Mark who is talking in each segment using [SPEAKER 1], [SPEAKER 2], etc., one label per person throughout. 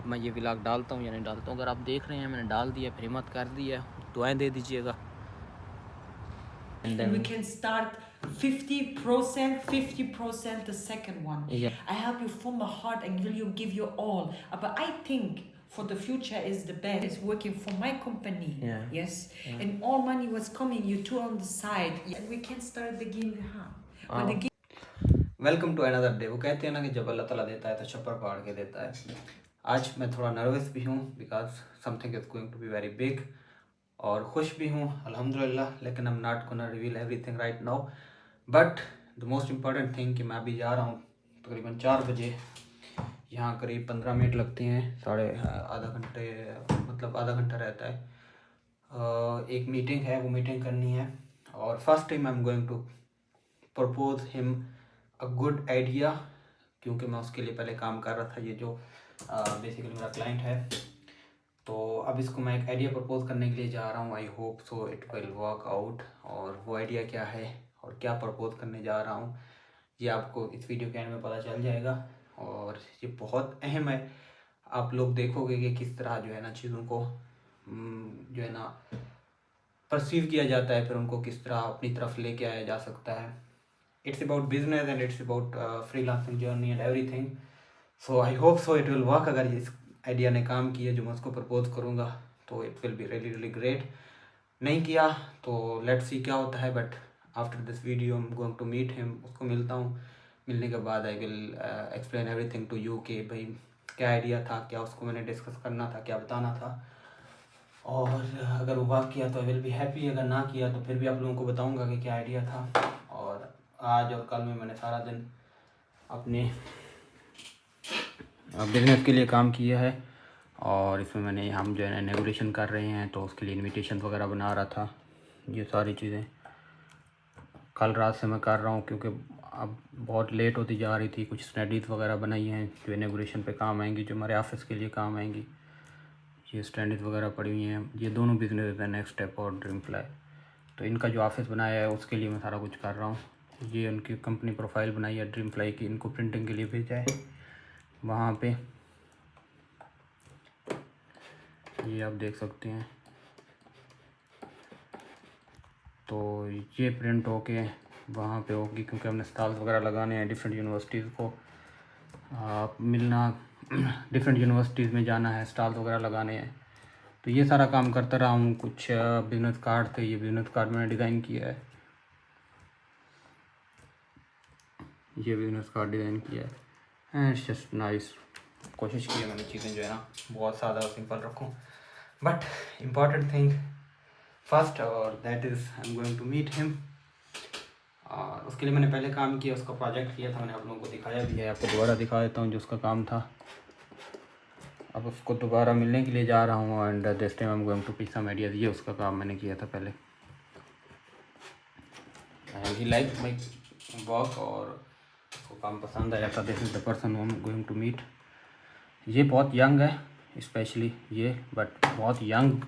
[SPEAKER 1] अब मैं ये व्लॉग डालता हूँ या नहीं डालता हूँ। अगर आप देख रहे हैं मैंने डाल दिया, फिर हिम्मत कर दी है, दुआएं दे दीजिएगा।
[SPEAKER 2] And we can start 50% the second one.
[SPEAKER 1] Yeah.
[SPEAKER 2] I help you from my heart and will you give your all. But I think for the future is the best. It's working for my company.
[SPEAKER 1] Yeah.
[SPEAKER 2] Yes.
[SPEAKER 1] Yeah.
[SPEAKER 2] And all money was coming, you two on the side. And we can start the game. But the game
[SPEAKER 3] welcome to another day. वो कहते हैं ना कि जब अल्लाह ताला देता है तो छप्पर फाड़ के देता है। आज मैं थोड़ा नर्वस भी हूँ because something is going to be very big, और खुश भी हूँ अल्हम्दुलिल्लाह, लेकिन I am not gonna reveal everything right now. But the most important thing कि मैं अभी जा रहा हूँ तकरीबन 4 बजे। यहाँ करीब 15 मिनट लगते हैं, आधा घंटे मतलब आधा घंटा रहता है। एक मीटिंग है, वो मीटिंग करनी है, और first time I am going to propose him a good idea, क्योंकि मैं उसके लिए पहले काम कर रहा था। ये जो बेसिकली मेरा क्लाइंट है, तो अब इसको मैं एक आइडिया प्रपोज करने के लिए जा रहा हूँ। आई hope so it will work out. और वो आइडिया क्या है और क्या प्रपोज करने जा रहा हूँ ये आपको इस वीडियो के एंड में पता चल जाएगा, और ये बहुत अहम है। आप लोग देखोगे कि किस तरह जो है ना चीज़ों को जो है ना परसीव किया जाता है, फिर उनको किस तरह अपनी तरफ लेके आया जा सकता है। It's about business and it's about freelancing journey and everything. So I hope so it will work। अगर इस आइडिया ने काम किया जो मैं उसको प्रपोज करूँगा तो it will be really really great। नहीं किया तो let's see क्या होता है। But after this video I'm going to meet him। उसको मिलता हूँ, मिलने के बाद I will explain everything to you कि भाई क्या आइडिया था, क्या उसको मैंने डिस्कस करना था, क्या बताना था। और अगर वो वर्क किया तो आई विल बी हैप्पी, अगर ना किया तो फिर भी आप लोगों को बताऊंगा कि क्या आइडिया था। और आज और कल में मैंने सारा दिन अपने बिजनेस के लिए काम किया है, और इसमें हम जो है नेगोशिएशन कर रहे हैं, तो उसके लिए इनविटेशन वगैरह बना रहा था। ये सारी चीज़ें कल रात से मैं कर रहा हूँ, क्योंकि अब बहुत लेट होती जा रही थी। कुछ स्टडीज़ वगैरह बनाई हैं जो इनॉग्रेशन पे काम आएंगी, जो हमारे ऑफिस के लिए काम आएंगी। ये स्टैंडर्ड वगैरह पड़ी हुई हैं। ये दोनों बिजनेस है, नेक्स्ट स्टेप और ड्रीम फ्लाई। तो इनका जो ऑफिस बनाया है उसके लिए मैं सारा कुछ कर रहा हूँ। ये उनकी कंपनी प्रोफाइल बनाई है ड्रीम फ्लाई की, इनको प्रिंटिंग के लिए भेजा है वहाँ पे। ये आप देख सकते हैं। तो ये प्रिंट होके वहाँ पे होगी, क्योंकि हमने स्टॉल्स वगैरह लगाने हैं डिफरेंट यूनिवर्सिटीज़ को मिलना, डिफरेंट यूनिवर्सिटीज़ में जाना है, स्टॉल्स वगैरह लगाने हैं। तो ये सारा काम करता रहा हूँ। कुछ बिजनेस कार्ड थे, ये बिजनेस कार्ड मैंने डिज़ाइन किया है। ये बिजनेस कार्ड डिज़ाइन किया है एंड इट्स जस्ट नाइस। कोशिश की है मैंने चीज़ें जो है ना बहुत सादा और सिंपल रखूँ। बट इम्पॉर्टेंट थिंग फर्स्ट, और that is I am going to meet him. और उसके लिए मैंने पहले काम किया, उसका प्रोजेक्ट किया था, मैंने आप लोगों को दिखाया भी है। आपको दोबारा दिखा देता हूँ जो उसका काम था। अब उसको दोबारा मिलने के लिए जा रहा हूँ, and this time I am going to pick some ideas. ये उसका काम मैंने किया था पहले, and he like my work, और उसको काम पसंद आया था। This is the person I am going to meet. ये बहुत यंग है, स्पेशली ये, बट बहुत यंग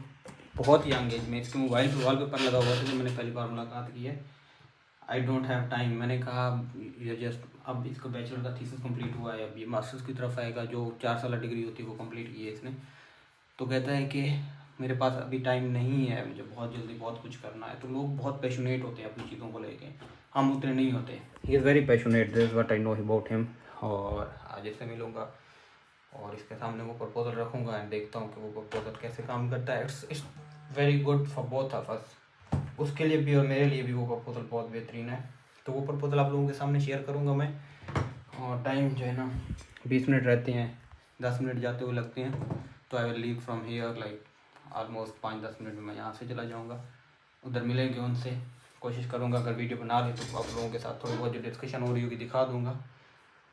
[SPEAKER 3] एज में। इसके मोबाइल पर वॉलपेपर लगा हुआ था जब मैंने पहली बार मुलाकात की है। आई डोंट हैव टाइम, मैंने कहा ये जस्ट अब इसका बैचलर का थीसिस कंप्लीट हुआ है, अब ये मास्टर्स की तरफ आएगा, जो 4 साल डिग्री होती है वो कंप्लीट की है इसने। तो कहता है कि मेरे पास अभी टाइम नहीं है, मुझे बहुत जल्दी बहुत कुछ करना है। तो लोग बहुत पैशनेट होते हैं अपनी चीज़ों को लेके, हम उतने नहीं होते। He is very passionate, this is what I know about him. और आज इससे मिलूँगा और इसके सामने वो प्रपोजल रखूँगा एंड देखता हूँ कि वो प्रपोजल कैसे काम करता है। It's very good for both of us, उसके लिए भी और मेरे लिए भी वो प्रपोजल बहुत बेहतरीन है। तो वो प्रपोजल आप लोगों के सामने शेयर करूँगा मैं। और टाइम जो है ना 20 मिनट रहते हैं, 10 मिनट जाते हुए लगते हैं। तो I will leave from here like almost 5-10 minute में मैं यहाँ से चला जाऊँगा। उधर मिलेंगे उनसे, कोशिश करूँगा अगर वीडियो बना ली तो आप लोगों के साथ थोड़ी बहुत जो डिस्कशन हो रही होगी दिखा दूँगा।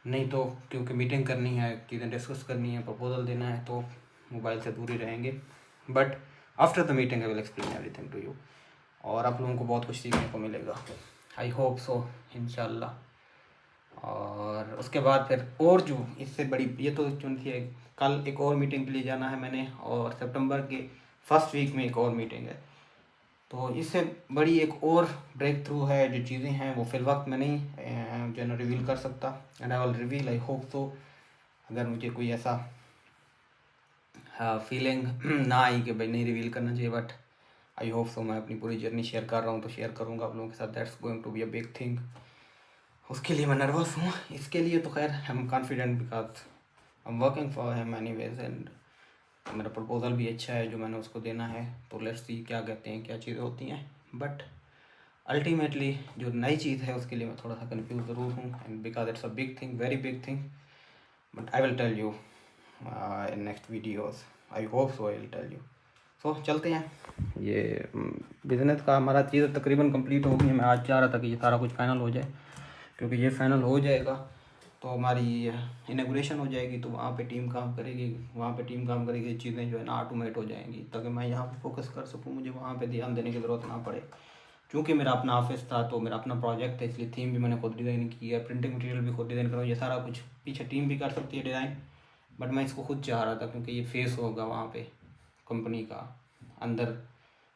[SPEAKER 3] नहीं तो क्योंकि मीटिंग करनी है, चीज़ें डिस्कस करनी है, प्रपोजल देना है, तो मोबाइल से दूर ही रहेंगे। But after the meeting I will explain everything to you, और आप लोगों को बहुत कुछ सीखने को मिलेगा। आई होप सो इंशाल्लाह। और उसके बाद फिर और जो इससे बड़ी, ये तो चुनती है, कल एक और मीटिंग के लिए जाना है मैंने, और सितंबर के फर्स्ट वीक में एक और मीटिंग है। तो इससे बड़ी एक और ब्रेक थ्रू है, जो चीज़ें हैं वो फिल वक्त में नहीं जो है ना रिवील कर सकता, and I will reveal, I hope सो। अगर मुझे कोई ऐसा फीलिंग ना आई कि भाई नहीं रिवील करना चाहिए, बट आई होप सो। मैं अपनी पूरी जर्नी शेयर कर रहा हूँ तो शेयर करूँगा आप लोगों के साथ। That's going to be a big thing. उसके लिए मैं नर्वस हूँ, इसके लिए तो खैर I am confident because I am working for him anyways and मेरा प्रपोजल भी अच्छा है जो मैंने उसको देना है। तो लेट्स सी क्या कहते हैं, क्या चीज़ें होती हैं। बट अल्टीमेटली जो नई चीज़ है उसके लिए मैं थोड़ा सा कन्फ्यूज ज़रूर हूँ and because it's a big thing, very big thing. But I will tell you in next videos, I hope so I will tell you. So चलते हैं। ये बिज़नेस का हमारा चीज़ तकरीबन कंप्लीट हो गई है। मैं आज चाह रहा था कि ये सारा कुछ फाइनल हो जाए, क्योंकि ये फाइनल हो जाएगा तो हमारी इनॉग्रेशन हो जाएगी, तो वहाँ पे टीम काम करेगी, वहाँ पे टीम काम करेगी, चीज़ें जो है ना ऑटोमेट हो जाएंगी, ताकि मैं यहाँ पे फोकस कर सकूँ, मुझे वहाँ पे ध्यान देने की ज़रूरत ना पड़े। क्योंकि मेरा अपना ऑफिस था तो मेरा अपना प्रोजेक्ट है, इसलिए थीम भी मैंने खुद डिज़ाइन की है, प्रिंटिंग मटेरियल भी खुद डिज़ाइन कर रहा हूँ। ये सारा कुछ पीछे टीम भी कर सकती है डिज़ाइन, बट मैं इसको खुद चाह रहा था क्योंकि ये फेस होगा वहाँ पे कंपनी का। अंदर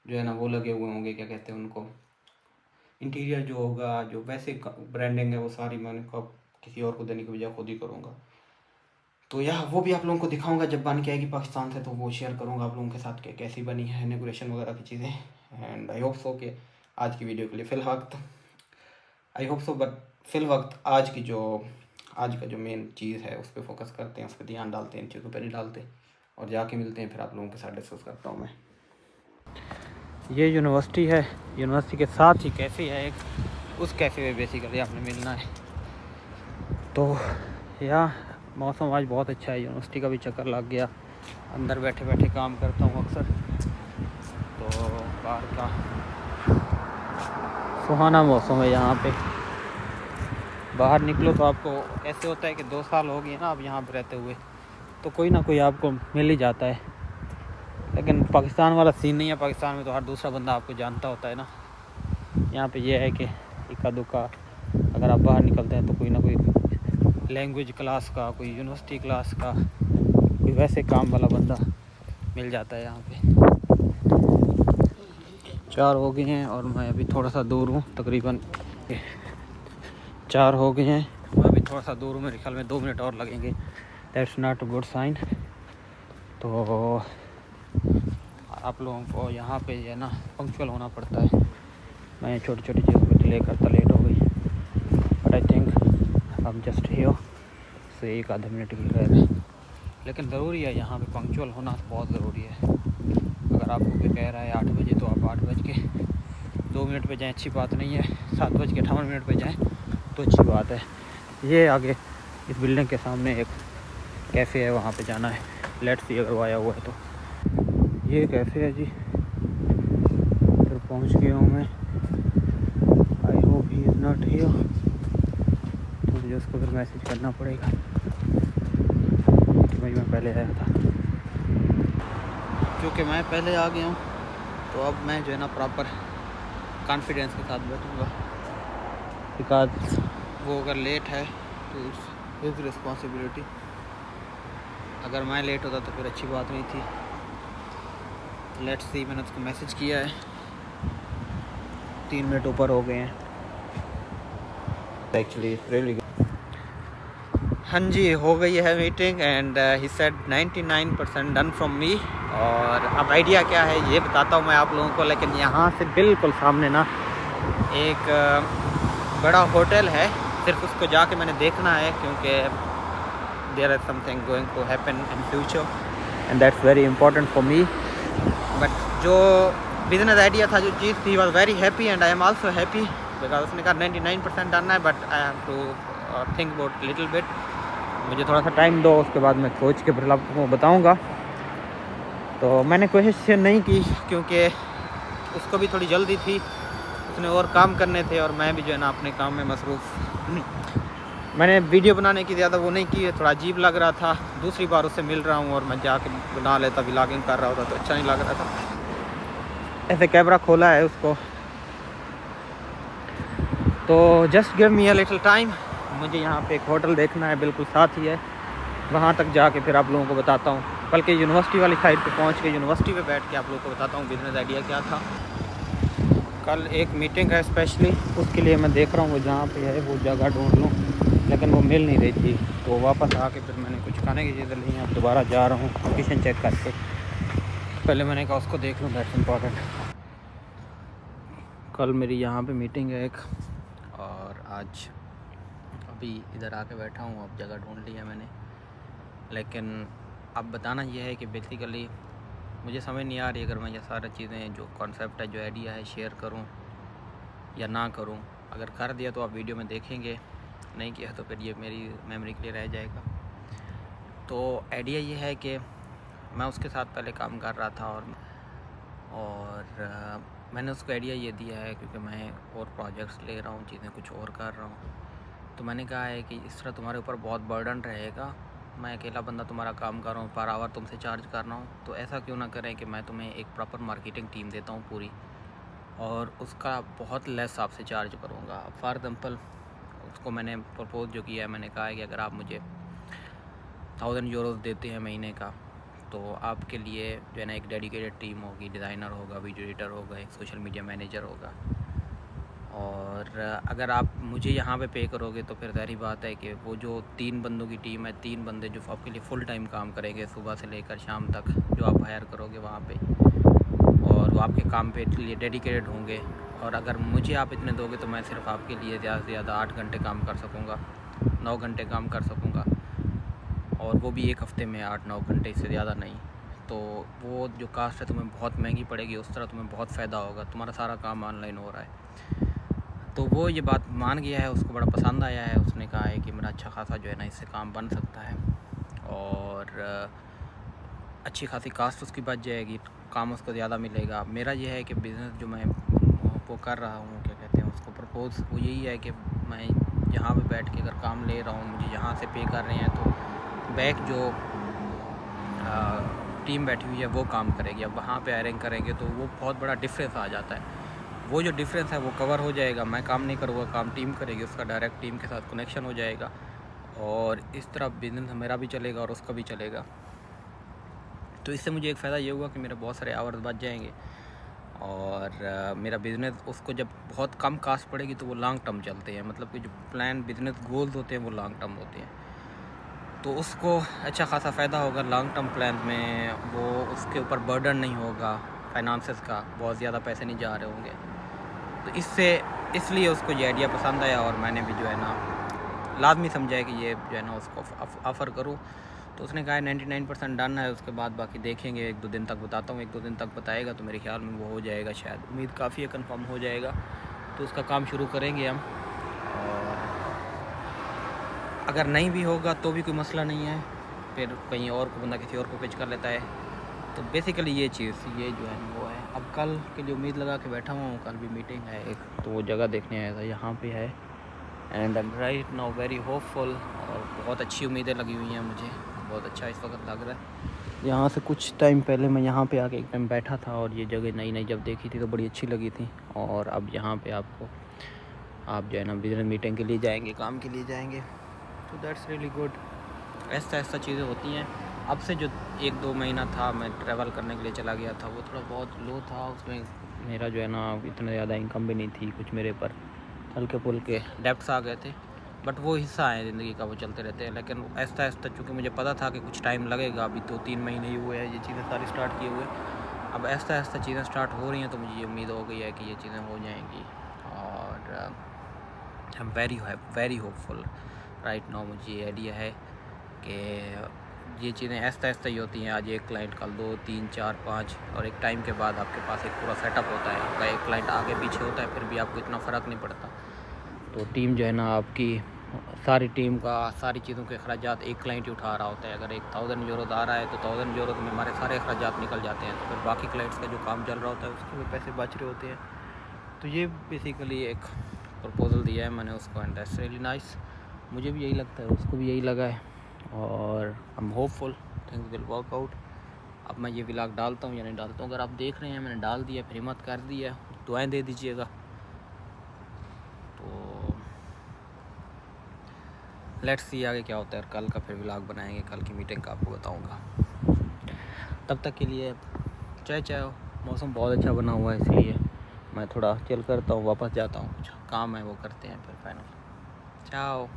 [SPEAKER 3] जो है ना वो लगे हुए होंगे, क्या कहते हैं उनको, इंटीरियर जो होगा, जो वैसे ब्रांडिंग है वो सारी मैंने कब किसी और को देने की बजाय खुद ही करूँगा। तो यह वो भी आप लोगों को दिखाऊंगा जब बन के आएगी पाकिस्तान से, तो वो शेयर करूँगा आप लोगों के साथ कि कैसी बनी है इनॉग्रेशन वगैरह की चीज़ें। एंड आई होप सो कि आज की वीडियो के लिए फ़िलवक्त आई होप सो, बट फ़िलवक्त आज का जो मेन चीज़ है उस पर फोकस करते हैं, उस पर ध्यान डालते हैं, इन चीज़ों पर नहीं डालते, और जाके मिलते हैं फिर आप लोगों के साथ डिस्कस करता हूँ मैं। ये यूनिवर्सिटी है, यूनिवर्सिटी के साथ ही कैफ़े है एक, उस कैफ़े में बेसिकली आपने मिलना है। तो यहाँ मौसम आज बहुत अच्छा है, यूनिवर्सिटी का भी चक्कर लग गया। अंदर बैठे बैठे काम करता हूँ अक्सर, तो बाहर का सुहाना मौसम है यहाँ पे। बाहर निकलो तो आपको ऐसे होता है कि 2 साल हो गए ना अब यहाँ पे रहते हुए, तो कोई ना कोई आपको मिल ही जाता है। लेकिन पाकिस्तान वाला सीन नहीं है, पाकिस्तान में तो हर दूसरा बंदा आपको जानता होता है ना। यहाँ पे ये है कि इक्का दुक्का अगर आप बाहर निकलते हैं तो कोई ना कोई लैंग्वेज क्लास का, कोई यूनिवर्सिटी क्लास का, कोई वैसे काम वाला बंदा मिल जाता है यहाँ पे। 4 हो गए हैं और मैं अभी थोड़ा सा दूर हूँ, तकरीबन 4 हो गए हैं, मैं अभी थोड़ा सा दूर हूँ, मेरे ख्याल में 2 मिनट और लगेंगे। That's not a good sign. तो आप लोगों को यहाँ पे जो है ना पंक्चुअल होना पड़ता है। मैं छोटी छोटी चीज़ों पर डिले करता लेट हो गई, बट आई थिंक अब जस्ट हियर से 1 आधा मिनट की खैर है, लेकिन ज़रूरी है यहाँ पे पंक्चुअल होना बहुत ज़रूरी है। अगर आपको कोई कह रहा है 8 बजे तो आप 8:02 पे जाएँ, अच्छी बात नहीं है। 7:58 पे जाएँ तो अच्छी बात है। ये आगे इस बिल्डिंग के सामने एक कैफ़े है, वहाँ पे जाना है। लेट्स सी अगर वो आया हुआ है तो। ये कैफ़े है जी, इधर पहुँच गया हूँ मैं। I hope he is not here, तो मुझे उसको फिर मैसेज करना पड़ेगा कि भाई मैं पहले आया था। क्योंकि मैं पहले आ गया हूँ तो अब मैं जो है ना प्रॉपर कॉन्फिडेंस के साथ बैठूँगा, बिकॉज वो अगर लेट है तो इट्स हिज रिस्पॉन्सिबिलिटी। अगर मैं लेट होता तो फिर अच्छी बात नहीं थी। लेट्स सी, मैंने उसको मैसेज किया है, 3 मिनट ऊपर हो गए हैं एक्चुअली रियली। हाँ जी, हो गई है meeting and he said 99% done from me. और अब आइडिया क्या है ये बताता हूँ मैं आप लोगों को। लेकिन यहाँ से बिल्कुल सामने ना एक बड़ा होटल है, सिर्फ उसको जाके मैंने देखना है, क्योंकि there is something going to happen in future and that's very important for me. But जो बिजनेस आइडिया था, जो चीज़ थी, was very happy and I am also happy because उसने कहा 99% डन है, but I have to think about little bit. मुझे थोड़ा सा टाइम दो, उसके बाद मैं सोच के फिर आपको बताऊँगा। तो मैंने कोशिश नहीं की क्योंकि उसको भी थोड़ी जल्दी थी, उसने और काम करने थे और मैं भी जो है ना अपने काम में मसरूफ़। मैंने वीडियो बनाने की ज़्यादा वो नहीं की, थोड़ा अजीब लग रहा था। दूसरी बार उससे मिल रहा हूँ और मैं जाके बना लेता, व्लॉगिंग कर रहा होता तो अच्छा नहीं लग रहा था। ऐसे कैमरा खोला है उसको, तो just give me a little time. मुझे यहाँ पे एक होटल देखना है, बिल्कुल साथ ही है, वहाँ तक जाके फिर आप लोगों को बताता हूँ। बल्कि यूनिवर्सिटी वाली साइड पे पहुँच के यूनिवर्सिटी पे बैठ के आप लोगों को बताता हूँ बिज़नेस आइडिया क्या था। कल एक मीटिंग है स्पेशली, उसके लिए मैं देख रहा हूँ वो जहाँ पे है वो जगह ढूंढ लूँ, लेकिन वो मिल नहीं रही थी, तो वापस आके फिर मैंने कुछ खाने की चीज़ें ली हैं। अब दोबारा जा रहा हूँ लोकेशन चेक करके। पहले मैंने कहा उसको देख लूँ, दैट्स इम्पॉर्टेंट। कल मेरी यहाँ पे मीटिंग है एक, और आज अभी इधर आके बैठा हूँ। अब जगह ढूंढ ली है मैंने, लेकिन अब बताना यह है कि बेसिकली मुझे समझ नहीं आ रही अगर मैं ये सारी चीज़ें जो कॉन्सेप्ट है, जो आइडिया है, शेयर करूँ या ना करूँ। अगर कर दिया तो आप वीडियो में देखेंगे, नहीं किया तो फिर ये मेरी मेमोरी के लिए रह जाएगा। तो आइडिया ये है कि मैं उसके साथ पहले काम कर रहा था, और मैंने उसको आइडिया ये दिया है क्योंकि मैं और प्रोजेक्ट्स ले रहा हूँ, चीज़ें कुछ और कर रहा हूँ। तो मैंने कहा है कि इस तरह तुम्हारे ऊपर बहुत बर्डन रहेगा, मैं अकेला बंदा तुम्हारा काम कर रहा हूँ, पर आवर तुमसे चार्ज कर रहा हूँ, तो ऐसा क्यों ना करें कि मैं तुम्हें एक प्रॉपर मार्केटिंग टीम देता हूँ पूरी, और उसका बहुत लेस आपसे चार्ज करूँगा। फॉर एग्ज़ाम्पल उसको मैंने प्रपोज जो किया है, मैंने कहा है कि अगर आप मुझे 1000 यूरोज़ देते हैं महीने का, तो आपके लिए जो है ना एक डेडिकेटेड टीम होगी, डिज़ाइनर होगा, वीडियो एडिटर होगा, एक सोशल मीडिया मैनेजर होगा। और अगर आप मुझे यहाँ पे पे करोगे तो फिर ज़ाहिर बात है कि वो जो 3 बंदों की टीम है, 3 बंदे जो आपके लिए फुल टाइम काम करेंगे सुबह से लेकर शाम तक, जो आप हायर करोगे वहाँ पे, और वो आपके काम पे लिए डेडिकेटेड होंगे। और अगर मुझे आप इतने दोगे तो मैं सिर्फ आपके लिए ज़्यादा से ज़्यादा 8 घंटे काम कर सकूँगा, 9 घंटे काम कर सकूँगा, और वो भी एक हफ़्ते में 8-9 घंटे, इससे ज़्यादा नहीं। तो वो जो कास्ट है तुम्हें बहुत महंगी पड़ेगी, उस तरह तुम्हें बहुत फ़ायदा होगा, तुम्हारा सारा काम ऑनलाइन हो रहा है। तो वो ये बात मान गया है, उसको बड़ा पसंद आया है। उसने कहा है कि मेरा अच्छा खासा जो है ना इससे काम बन सकता है, और अच्छी खासी कास्ट उसकी बच जाएगी, काम उसको ज़्यादा मिलेगा। मेरा ये है कि बिज़नेस जो मैं वो कर रहा हूँ, क्या कहते हैं उसको, प्रपोज, वो यही है कि मैं यहाँ पे बैठ के अगर काम ले रहा हूँ, मुझे यहाँ से पे कर रहे हैं, तो बैक जो टीम बैठी हुई है वो काम करेगी। अब वहाँ पे हायरिंग करेंगे तो वो बहुत बड़ा डिफरेंस आ जाता है। वो जो डिफरेंस है वो कवर हो जाएगा, मैं काम नहीं करूँगा, काम टीम करेगी, उसका डायरेक्ट टीम के साथ कनेक्शन हो जाएगा, और इस तरह बिज़नेस मेरा भी चलेगा और उसका भी चलेगा। तो इससे मुझे एक फ़ायदा ये हुआ कि मेरे बहुत सारे आवर्स बच जाएंगे, और मेरा बिज़नेस उसको जब बहुत कम कास्ट पड़ेगी तो वो लॉन्ग टर्म चलते हैं, मतलब कि जो प्लान बिज़नेस गोल्स होते हैं वो लॉन्ग टर्म होते हैं, तो उसको अच्छा खासा फ़ायदा होगा लॉन्ग टर्म प्लान में। वो उसके ऊपर बर्डन नहीं होगा फाइनेंसेस का, बहुत ज़्यादा पैसे नहीं जा रहे होंगे। तो इसलिए उसको ये आइडिया पसंद आया, और मैंने भी जो है ना लाजमी समझा है कि ये जो है ना उसको ऑफ़र करूँ। तो उसने कहा है 99% डन है, उसके बाद बाकी देखेंगे, 1-2 दिन तक बताता हूँ। 1-2 दिन तक बताएगा तो मेरे ख्याल में वो हो जाएगा, शायद उम्मीद काफ़ी है कंफर्म हो जाएगा, तो उसका काम शुरू करेंगे हम। और अगर नहीं भी होगा तो भी कोई मसला नहीं है, फिर कहीं और को बंदा किसी और को पिच कर लेता है। तो बेसिकली ये चीज़ ये जो है वो है। अब कल के लिए उम्मीद लगा के बैठा हुआ हूँ, कल भी मीटिंग है एक, तो वो जगह देखने आया था, यहाँ पे है, and I M right now very hopeful, और बहुत अच्छी उम्मीदें लगी हुई हैं मुझे, बहुत अच्छा इस वक्त लग रहा है। यहाँ से कुछ टाइम पहले मैं यहाँ पे आके एक टाइम बैठा था, और ये जगह नई नई जब देखी थी तो बड़ी अच्छी लगी थी, और अब यहाँ पे आप जो है ना बिजनेस मीटिंग के लिए जाएंगे, काम के लिए जाएंगे, तो दैट्स रियली गुड। ऐसा चीज़ें होती हैं। अब से जो 1-2 महीना था मैं ट्रैवल करने के लिए चला गया था, वो थोड़ा बहुत लो था, उसमें मेरा जो है ना इतना ज़्यादा इनकम भी नहीं थी, कुछ मेरे पर हल्के फुल्के डेब्ट्स आ गए थे, बट वो हिस्सा है ज़िंदगी का, वो चलते रहते हैं। लेकिन ऐसा चूँकि मुझे पता था कि कुछ टाइम लगेगा, अभी 2-3 महीने ही हुए हैं ये चीज़ें सारी स्टार्ट किए हुए, अब ऐसा चीज़ें स्टार्ट हो रही हैं, तो मुझे ये उम्मीद हो गई है कि ये चीज़ें हो जाएंगी, और I am very hopeful right now. मुझे ये आइडिया है कि ये चीज़ें ऐसा ही होती हैं, आज एक क्लाइंट, कल 2, 3, 4, 5, और एक टाइम के बाद आपके पास एक पूरा सेटअप होता है, आपका एक क्लाइंट आगे पीछे होता है, फिर भी आपको इतना फ़र्क नहीं पड़ता। तो टीम जो है ना आपकी, सारी टीम का सारी चीज़ों के अखराजात एक क्लाइंट ही उठा रहा होता है। अगर 1000 यूरो आ रहा है तो 1000 यूरो में हमारे सारे अखराजात निकल जाते हैं, तो फिर बाकी क्लाइंट्स का जो काम चल रहा होता है उसके भी पैसे बच रहे होते हैं। तो ये बेसिकली एक प्रपोजल दिया है मैंने उसको, एंड दैट्स रियली नाइस। मुझे भी यही लगता है, उसको भी यही लगा है, और I am hopeful things will work out. अब मैं ये व्लॉग डालता हूँ या नहीं डालता हूँ, अगर आप देख रहे हैं मैंने डाल दिया, फिर हिम्मत कर दिया, दुआएं दे दीजिएगा। तो लेट्स सी आगे क्या होता है, कल का फिर व्लॉग बनाएंगे, कल की मीटिंग का आपको बताऊँगा। तब तक के लिए चाहे मौसम बहुत अच्छा बना हुआ है, इसलिए मैं थोड़ा चिल करता हूँ, वापस जाता हूँ, कुछ काम है वो करते हैं फिर फाइनल। चाओ।